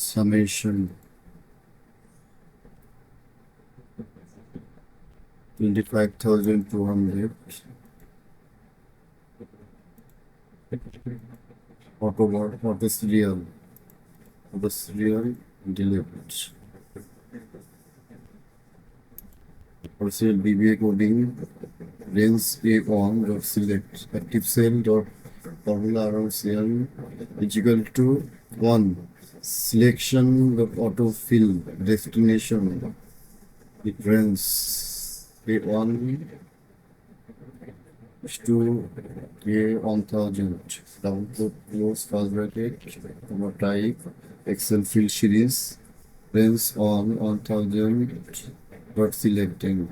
summation 25,200 auto serial delivered. Partial BBA coding range A1 dot select active cell dot formula around cell is equal to 1 selection dot autofill destination difference A1 is to A1000 double close first bracket comma type Excel field series range on 1000 dot selected